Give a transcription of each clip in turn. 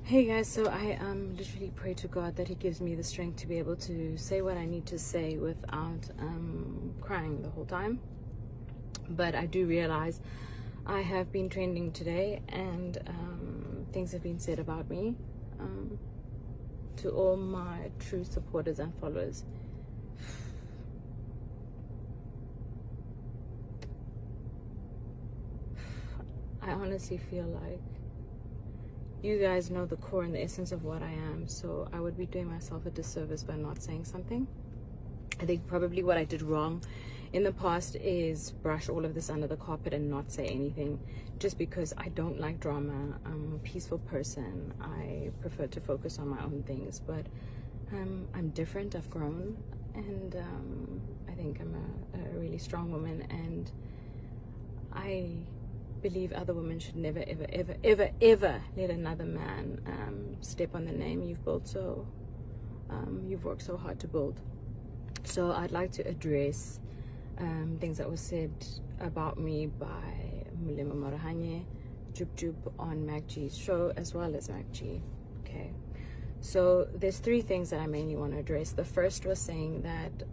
Hey guys, so I literally pray to God that He gives me the strength to be able to say what I need to say without crying the whole time. But I do realize I have been trending today, and things have been said about me to all my true supporters and followers. I honestly feel like you guys know the core and the essence of what I am, so I would be doing myself a disservice by not saying something. I think probably what I did wrong in the past is brush all of this under the carpet and not say anything, just because I don't like drama. I'm a peaceful person. I prefer to focus on my own things, but I'm different. I've grown, and I think I'm a really strong woman, and I believe other women should never ever let another man step on the name you've built, so you've worked so hard to build. So I'd like to address things that were said about me by Mulema Marahanye, JubJub on MacG's show, as well as MacG. Okay, so there's three things that I mainly want to address. The first was saying that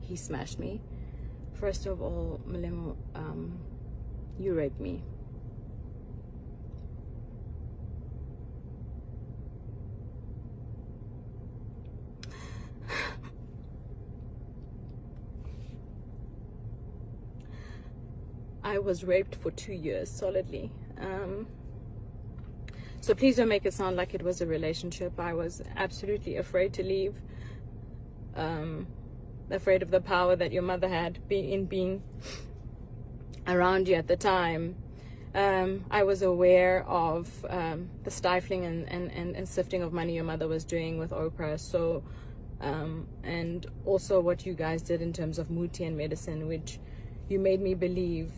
he smashed me. First of all, Mulema, you raped me. I was raped for 2 years solidly. So please don't make it sound like it was a relationship. I was absolutely afraid to leave. Afraid of the power that your mother had in being around you at the time. I was aware of the stifling and sifting of money your mother was doing with Oprah, so and also what you guys did in terms of Muti and medicine, which you made me believe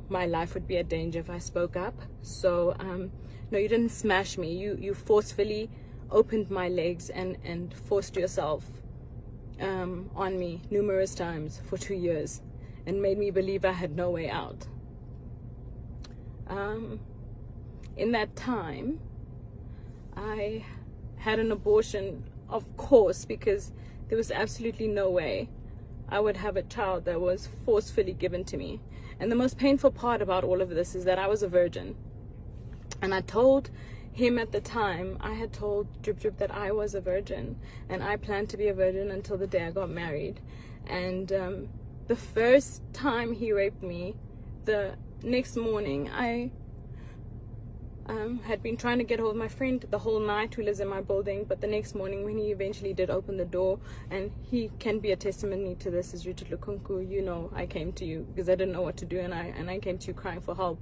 my life would be at danger if I spoke up. So no, you didn't smash me. You forcefully opened my legs and forced yourself on me numerous times for 2 years, and made me believe I had no way out. In that time, I had an abortion, of course, because there was absolutely no way I would have a child that was forcefully given to me. And the most painful part about all of this is that I was a virgin. And I told him at the time, I had told JubJub that I was a virgin, and I planned to be a virgin until the day I got married. And the first time he raped me, the next morning, I had been trying to get hold of my friend the whole night who lives in my building, but the next morning when he eventually did open the door, and he can be a testimony to this, is Richard Lukunku, you know, I came to you because I didn't know what to do, and I came to you crying for help.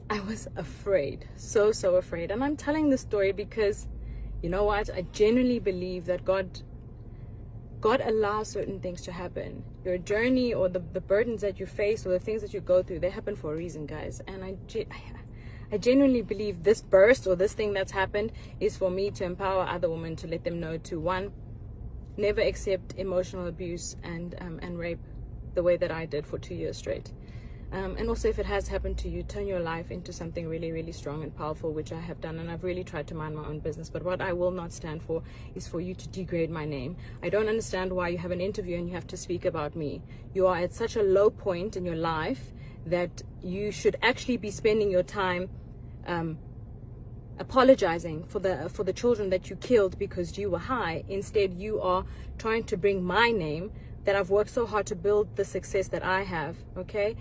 I was afraid, so afraid. And I'm telling this story because, you know what, I genuinely believe that God allows certain things to happen. Your journey or the burdens that you face or the things that you go through, they happen for a reason, guys. And I genuinely believe this burst or this thing that's happened is for me to empower other women, to let them know to, one, never accept emotional abuse and rape the way that I did for 2 years straight. And also, if it has happened to you, turn your life into something really, really strong and powerful, which I have done, and I've really tried to mind my own business. But what I will not stand for is for you to degrade my name. I don't understand why you have an interview and you have to speak about me. You are at such a low point in your life that you should actually be spending your time apologizing for the children that you killed because you were high. Instead, you are trying to bring my name, that I've worked so hard to build the success that I have, okay?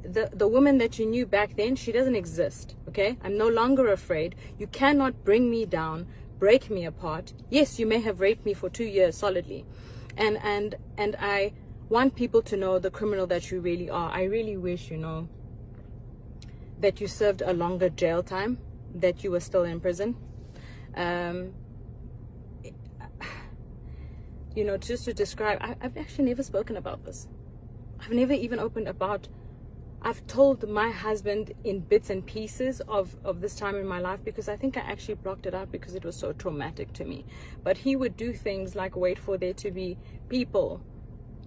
The woman that you knew back then, she doesn't exist, okay? I'm no longer afraid. You cannot bring me down, break me apart. Yes, you may have raped me for 2 years solidly. And I want people to know the criminal that you really are. I really wish, you know, that you served a longer jail time, that you were still in prison. You know, just to describe, I've actually never spoken about this. I've never even opened about, I've told my husband in bits and pieces of this time in my life, because I think I actually blocked it out because it was so traumatic to me. But he would do things like wait for there to be people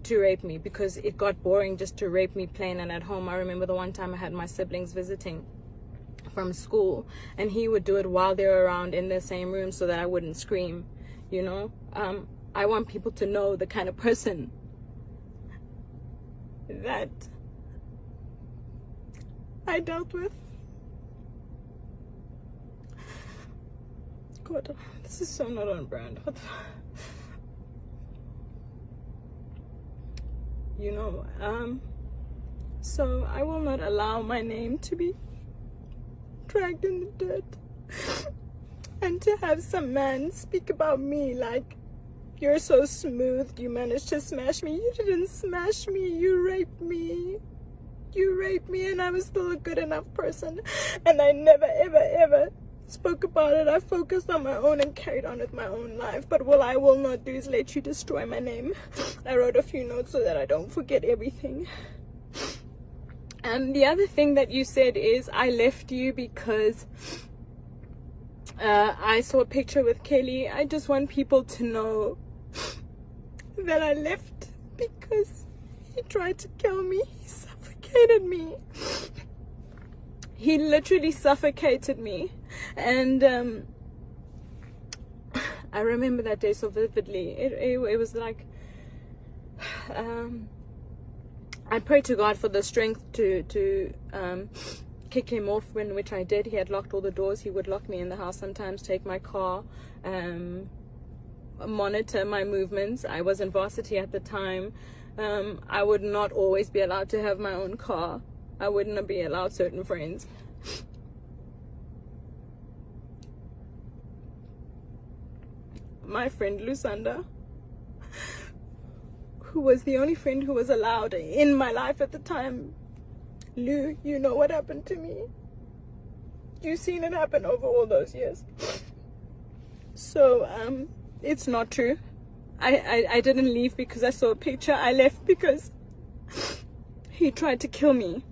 to rape me, because it got boring just to rape me plain and at home. I remember the one time I had my siblings visiting from school, and he would do it while they were around in the same room so that I wouldn't scream, you know. I want people to know the kind of person that I dealt with. God, this is so not on brand. What the you know, so I will not allow my name to be dragged in the dirt, and to have some man speak about me like, you're so smooth, you managed to smash me. You didn't smash me, you raped me. You raped me, and I was still a good enough person, and I never ever spoke about it. I focused on my own and carried on with my own life. But what I will not do is let you destroy my name. I wrote a few notes so that I don't forget everything. And the other thing that you said is, I left you because I saw a picture with Kelly. I just want people to know that I left because he tried to kill me. He suffocated me. He literally suffocated me. And I remember that day so vividly. It was like, I prayed to God for the strength to kick him off, which I did. He had locked all the doors. He would lock me in the house sometimes, take my car, monitor my movements. I was in varsity at the time. I would not always be allowed to have my own car. I wouldn't be allowed certain friends. My friend Lusanda, who was the only friend who was allowed in my life at the time. Lou, you know what happened to me. You've seen it happen over all those years. So, it's not true. I didn't leave because I saw a picture. I left because he tried to kill me.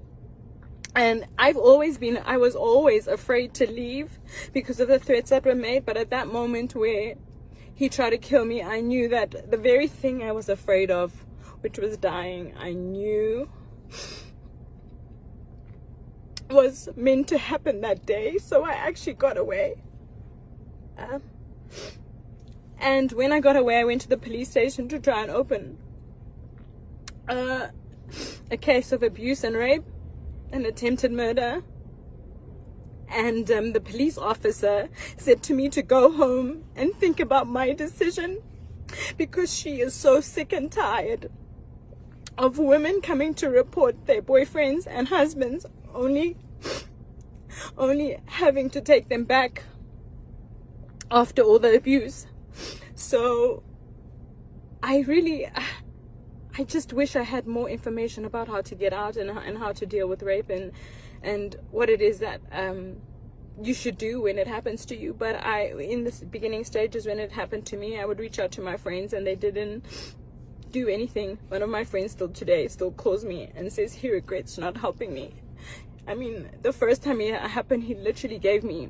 And I was always afraid to leave because of the threats that were made. But at that moment where he tried to kill me, I knew that the very thing I was afraid of, which was dying, I knew was meant to happen that day. So I actually got away. And when I got away, I went to the police station to try and open a case of abuse and rape and attempted murder. And the police officer said to me to go home and think about my decision, because she is so sick and tired of women coming to report their boyfriends and husbands only having to take them back after all the abuse. So I just wish I had more information about how to get out and how to deal with rape and what it is that you should do when it happens to you. But in the beginning stages when it happened to me, I would reach out to my friends and they didn't do anything. One of my friends still today calls me and says he regrets not helping me. I mean, the first time it happened, he literally gave me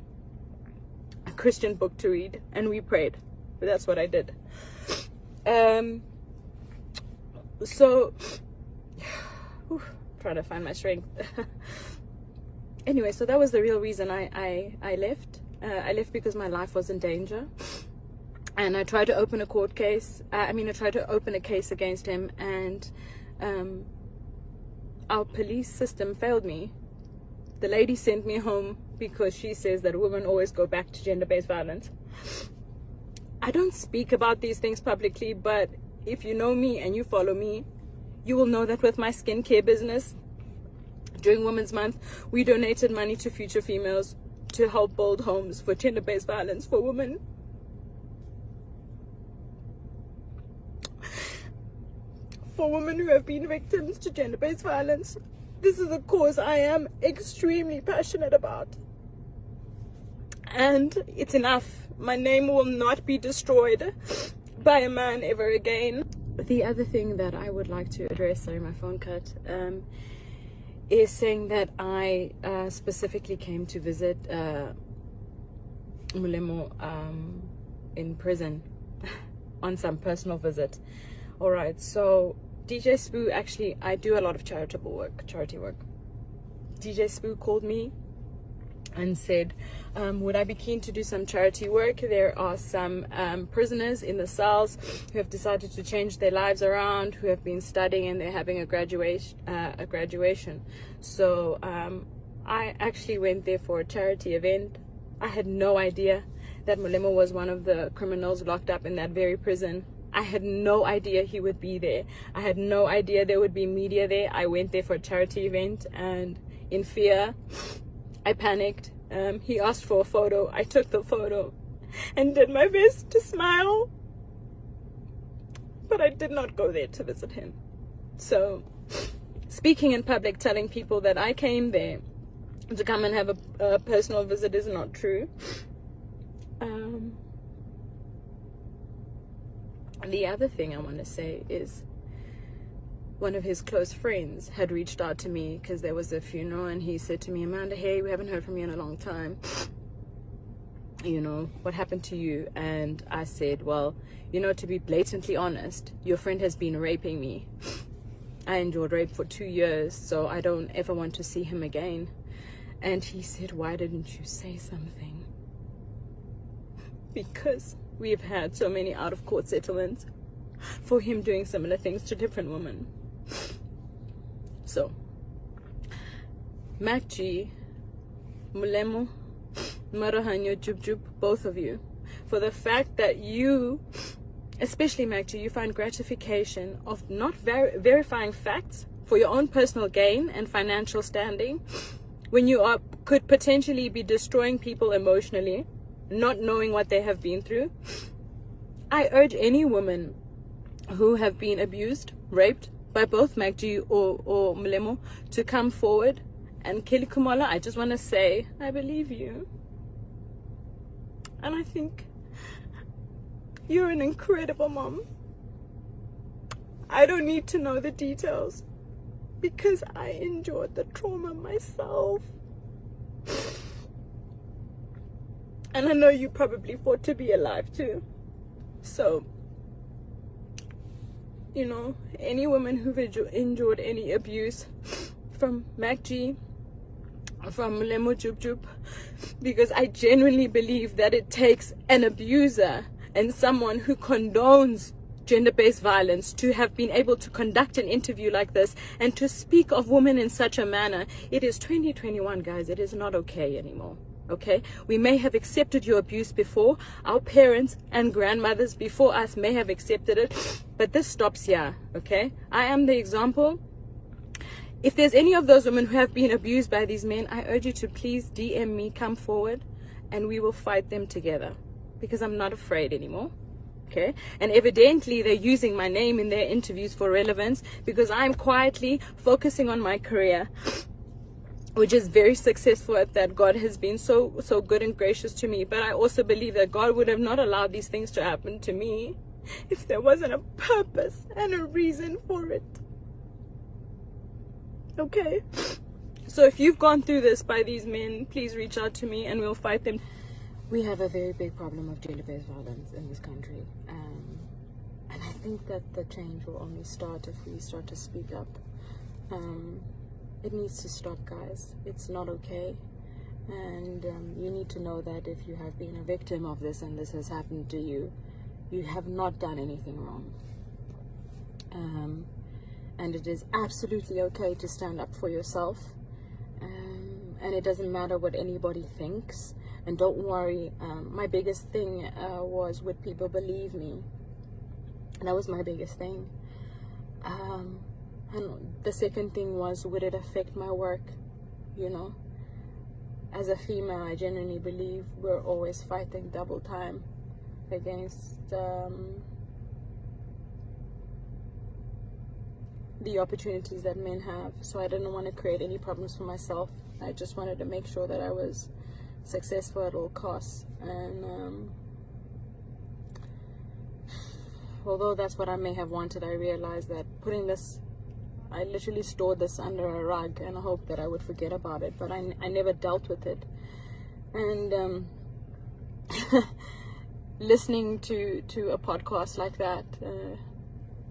a Christian book to read and we prayed. But that's what I did. So trying to find my strength. Anyway, so that was the real reason I left. I left because my life was in danger, and I tried to open a court case. I tried to open a case against him, and our police system failed me. The lady sent me home because she says that women always go back to gender-based violence. I don't speak about these things publicly, but if you know me and you follow me, you will know that with my skincare business, during Women's Month, we donated money to Future Females to help build homes for gender-based violence for women. For women who have been victims to gender-based violence. This is a cause I am extremely passionate about. And it's enough. My name will not be destroyed by a man ever again. The other thing that I would like to address, sorry, my phone cut, is saying that I specifically came to visit Mulemo in prison on some personal visit. All right, so DJ Spoo, actually, I do a lot of charity work. DJ Spoo called me and said, would I be keen to do some charity work? There are some prisoners in the cells who have decided to change their lives around, who have been studying, and they're having a graduation. So I actually went there for a charity event. I had no idea that Molemo was one of the criminals locked up in that very prison. I had no idea he would be there. I had no idea there would be media there. I went there for a charity event, and in fear, I panicked. He asked for a photo. I took the photo and did my best to smile. But I did not go there to visit him. So, speaking in public, telling people that I came there to come and have a personal visit is not true. The other thing I want to say is, one of his close friends had reached out to me because there was a funeral, and he said to me, Amanda, hey, we haven't heard from you in a long time. You know, what happened to you? And I said, well, you know, to be blatantly honest, your friend has been raping me. I endured rape for 2 years, so I don't ever want to see him again. And he said, why didn't you say something? Because we've had so many out-of-court settlements for him doing similar things to different women. So, MacG, Molemo, Marahanyo, JubJub, both of you, for the fact that you, especially MacG, you find gratification of not verifying facts for your own personal gain and financial standing, when you could potentially be destroying people emotionally, not knowing what they have been through. I urge any woman who have been abused, raped by both MacG or Molemo to come forward. And Kelly Kumala, I just want to say, I believe you. And I think you're an incredible mom. I don't need to know the details because I endured the trauma myself. And I know you probably fought to be alive too. So, you know, any woman who've endured any abuse from MacG, from Molemo, JubJub, because I genuinely believe that it takes an abuser and someone who condones gender-based violence to have been able to conduct an interview like this and to speak of women in such a manner. It is 2021, guys. It is not okay anymore. Okay, we may have accepted your abuse before. Our parents and grandmothers before us may have accepted it, but this stops here. Okay, I am the example. If there's any of those women who have been abused by these men, I urge you to please DM me, come forward, and we will fight them together, because I'm not afraid anymore. Okay, and evidently they're using my name in their interviews for relevance, because I'm quietly focusing on my career, which is very successful at that. God has been so good and gracious to me, but I also believe that God would have not allowed these things to happen to me if there wasn't a purpose and a reason for it. Okay, so if you've gone through this by these men, please reach out to me and we'll fight them. We have a very big problem of gender-based violence in this country, and I think that the change will only start if we start to speak up. It needs to stop, guys. It's not okay. And you need to know that if you have been a victim of this and this has happened to you, you have not done anything wrong. And it is absolutely okay to stand up for yourself. And it doesn't matter what anybody thinks. And don't worry. My biggest thing was, would people believe me? That was my biggest thing. And the second thing was, would it affect my work? You know, as a female, I genuinely believe we're always fighting double time against the opportunities that men have. So I didn't want to create any problems for myself. I just wanted to make sure that I was successful at all costs. And although that's what I may have wanted, I realized that putting this, I literally stored this under a rug and I hoped that I would forget about it, but I never dealt with it. And listening to a podcast like that,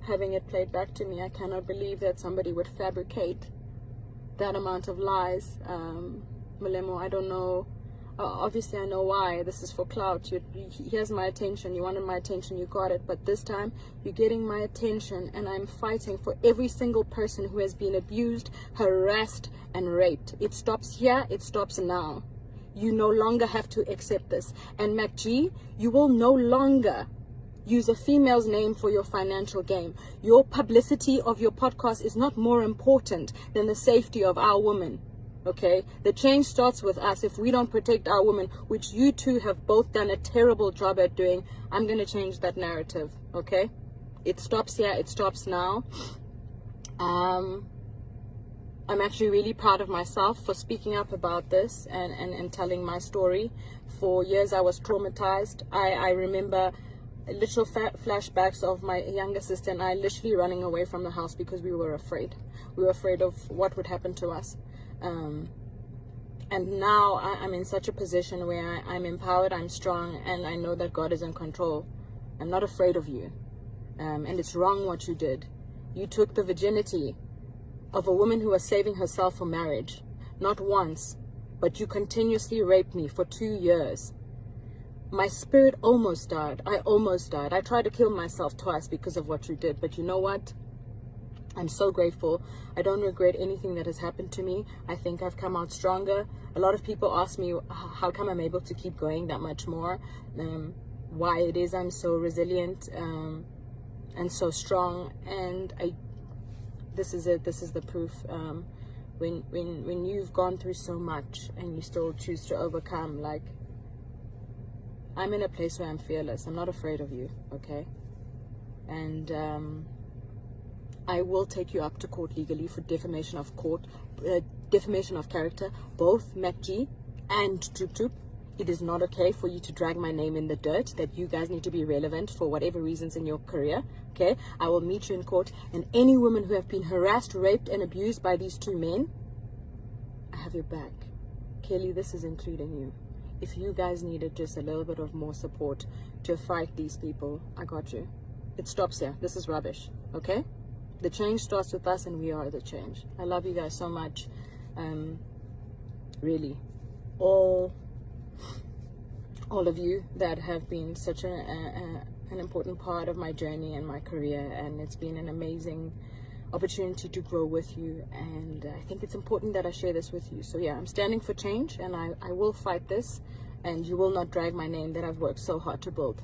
having it played back to me, I cannot believe that somebody would fabricate that amount of lies Malemo, I don't know. Obviously, I know why. This is for clout. Here's my attention. You wanted my attention. You got it. But this time, you're getting my attention, and I'm fighting for every single person who has been abused, harassed, and raped. It stops here. It stops now. You no longer have to accept this. And MacG, you will no longer use a female's name for your financial game. Your publicity of your podcast is not more important than the safety of our women. Okay, the change starts with us. If we don't protect our women, which you two have both done a terrible job at doing, I'm going to change that narrative. Okay, it stops here. It stops now. I'm actually really proud of myself for speaking up about this and telling my story. For years, I was traumatized. I remember literal flashbacks of my younger sister and I literally running away from the house because we were afraid. We were afraid of what would happen to us. And now I'm in such a position where I'm empowered, I'm strong, and I know that God is in control. I'm not afraid of you. And it's wrong what you did. You took the virginity of a woman who was saving herself for marriage. Not once, but you continuously raped me for 2 years. My spirit almost died. I almost died. I tried to kill myself twice because of what you did. But you know what? I'm so grateful. I don't regret anything that has happened to me. I think I've come out stronger. A lot of people ask me how come I'm able to keep going that much more, why it is I'm so resilient and so strong. And this is it. This is the proof. When you've gone through so much and you still choose to overcome, like, I'm in a place where I'm fearless. I'm not afraid of you, okay? And I will take you up to court legally for defamation of character, both MacG and JubJub. It is not okay for you to drag my name in the dirt, that you guys need to be relevant for whatever reasons in your career, okay? I will meet you in court, and any women who have been harassed, raped, and abused by these two men, I have your back. Kelly, this is including you. If you guys needed just a little bit of more support to fight these people, I got you. It stops here. This is rubbish, okay? The change starts with us, and we are the change. I love you guys so much. Really. All of you that have been such an important part of my journey and my career, and it's been an amazing opportunity to grow with you, and I think it's important that I share this with you. So yeah, I'm standing for change, and I will fight this, and you will not drag my name that I've worked so hard to build.